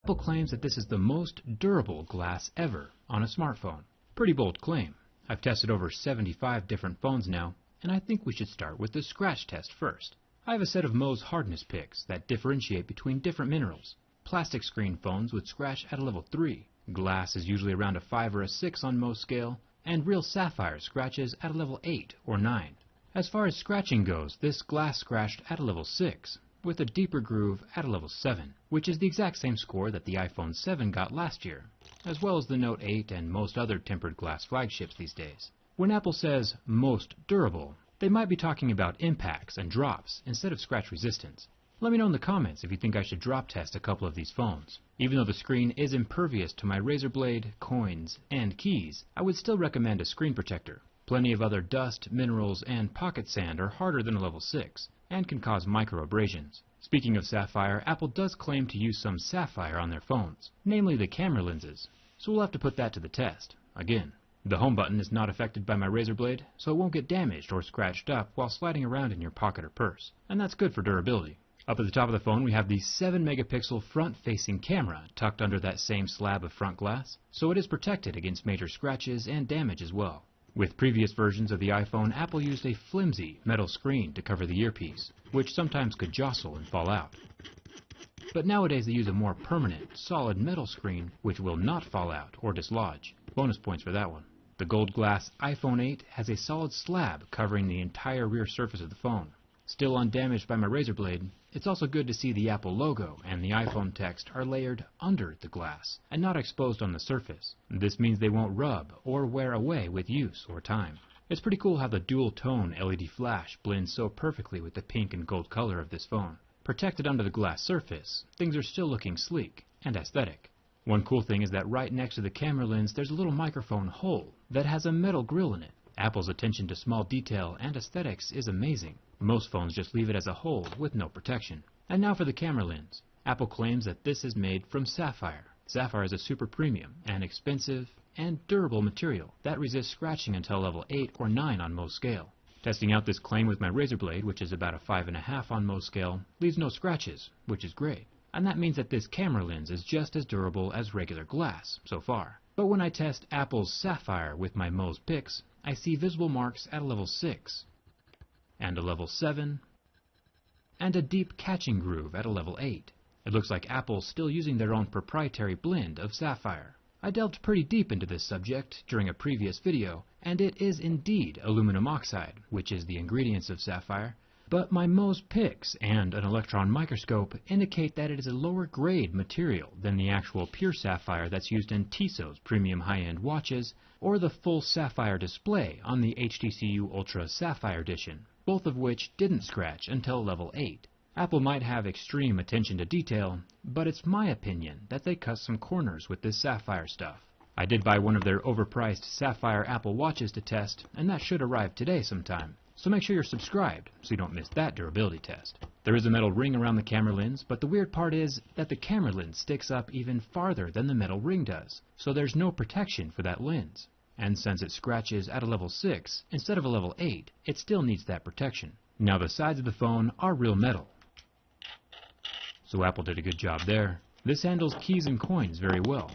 Apple claims that this is the most durable glass ever on a smartphone. Pretty bold claim. I've tested over 75 different phones now, and I think we should start with the scratch test first. I have a set of Mohs hardness picks that differentiate between different minerals. Plastic screen phones would scratch at a level 3. Glass is usually around a 5 or a 6 on Mohs scale, and real sapphire scratches at a level 8 or 9. As far as scratching goes, this glass scratched at a level 6, with a deeper groove at a level 7, which is the exact same score that the iPhone 7 got last year, as well as the Note 8 and most other tempered glass flagships these days. When Apple says most durable, they might be talking about impacts and drops instead of scratch resistance. Let me know in the comments if you think I should drop test a couple of these phones. Even though the screen is impervious to my razor blade, coins, and keys, I would still recommend a screen protector. Plenty of other dust, minerals, and pocket sand are harder than a level 6 and can cause micro abrasions. Speaking of sapphire, Apple does claim to use some sapphire on their phones, namely the camera lenses, so we'll have to put that to the test, again. The home button is not affected by my razor blade, so it won't get damaged or scratched up while sliding around in your pocket or purse, and that's good for durability. Up at the top of the phone we have the 7-megapixel front-facing camera tucked under that same slab of front glass, so it is protected against major scratches and damage as well. With previous versions of the iPhone, Apple used a flimsy metal screen to cover the earpiece, which sometimes could jostle and fall out. But nowadays they use a more permanent, solid metal screen which will not fall out or dislodge. Bonus points for that one. The gold glass iPhone 8 has a solid slab covering the entire rear surface of the phone. Still undamaged by my razor blade, it's also good to see the Apple logo and the iPhone text are layered under the glass and not exposed on the surface. This means they won't rub or wear away with use or time. It's pretty cool how the dual-tone LED flash blends so perfectly with the pink and gold color of this phone. Protected under the glass surface, things are still looking sleek and aesthetic. One cool thing is that right next to the camera lens there's a little microphone hole that has a metal grill in it. Apple's attention to small detail and aesthetics is amazing. Most phones just leave it as a hole with no protection. And now for the camera lens. Apple claims that this is made from sapphire. Sapphire is a super premium and expensive and durable material that resists scratching until level 8 or 9 on Mohs scale. Testing out this claim with my razor blade, which is about a 5.5 on Mohs scale, leaves no scratches, which is great. And that means that this camera lens is just as durable as regular glass so far. But when I test Apple's sapphire with my Mohs picks, I see visible marks at a level 6, and a level 7, and a deep catching groove at a level 8. It looks like Apple's still using their own proprietary blend of sapphire. I delved pretty deep into this subject during a previous video, and it is indeed aluminum oxide, which is the ingredients of sapphire, but my Mohs picks and an electron microscope indicate that it is a lower grade material than the actual pure sapphire that's used in Tissot's premium high-end watches or the full sapphire display on the HTC Ultra Sapphire Edition, both of which didn't scratch until level 8. Apple might have extreme attention to detail, but it's my opinion that they cut some corners with this sapphire stuff. I did buy one of their overpriced sapphire Apple watches to test, and that should arrive today sometime. So make sure you're subscribed so you don't miss that durability test. There is a metal ring around the camera lens, but the weird part is that the camera lens sticks up even farther than the metal ring does, so there's no protection for that lens. And since it scratches at a level 6 instead of a level 8, it still needs that protection. Now the sides of the phone are real metal, so Apple did a good job there. This handles keys and coins very well,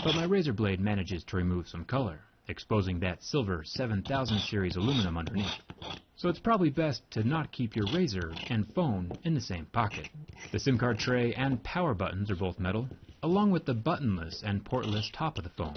but my razor blade manages to remove some color, exposing that silver 7000 series aluminum underneath. So it's probably best to not keep your razor and phone in the same pocket. The SIM card tray and power buttons are both metal, along with the buttonless and portless top of the phone.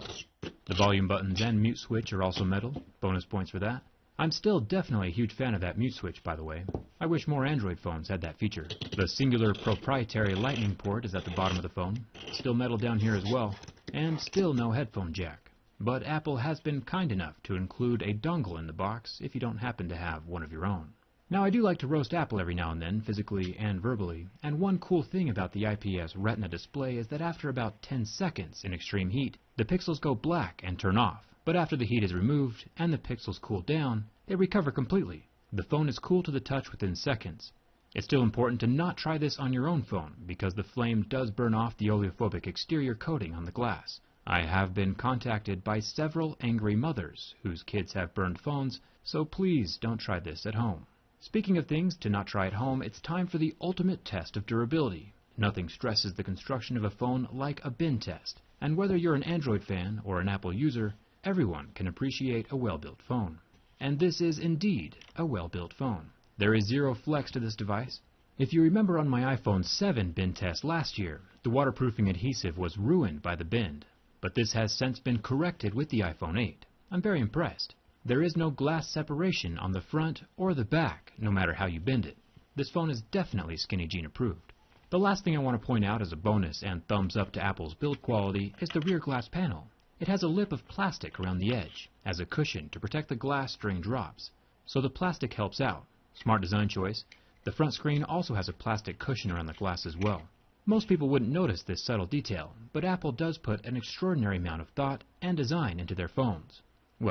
The volume buttons and mute switch are also metal, bonus points for that. I'm still definitely a huge fan of that mute switch, by the way. I wish more Android phones had that feature. The singular proprietary lightning port is at the bottom of the phone, still metal down here as well, and still no headphone jack. But Apple has been kind enough to include a dongle in the box if you don't happen to have one of your own. Now I do like to roast Apple every now and then, physically and verbally, and one cool thing about the IPS Retina display is that after about 10 seconds in extreme heat, the pixels go black and turn off. But after the heat is removed and the pixels cool down, they recover completely. The phone is cool to the touch within seconds. It's still important to not try this on your own phone because the flame does burn off the oleophobic exterior coating on the glass. I have been contacted by several angry mothers whose kids have burned phones, so please don't try this at home. Speaking of things to not try at home, it's time for the ultimate test of durability, Nothing stresses the construction of a phone like a bin test, and whether you're an Android fan or an Apple user, everyone can appreciate a well-built phone. And this is indeed a well-built phone. There is zero flex to this device. If you remember on my iPhone 7 bin test last year, the waterproofing adhesive was ruined by the bend, but this has since been corrected with the iPhone 8. I'm very impressed. There is no glass separation on the front or the back, no matter how you bend it. This phone is definitely skinny jean approved. The last thing I want to point out as a bonus and thumbs up to Apple's build quality is the rear glass panel. It has a lip of plastic around the edge as a cushion to protect the glass during drops, so the plastic helps out. Smart design choice. The front screen also has a plastic cushion around the glass as well. Most people wouldn't notice this subtle detail, but Apple does put an extraordinary amount of thought and design into their phones.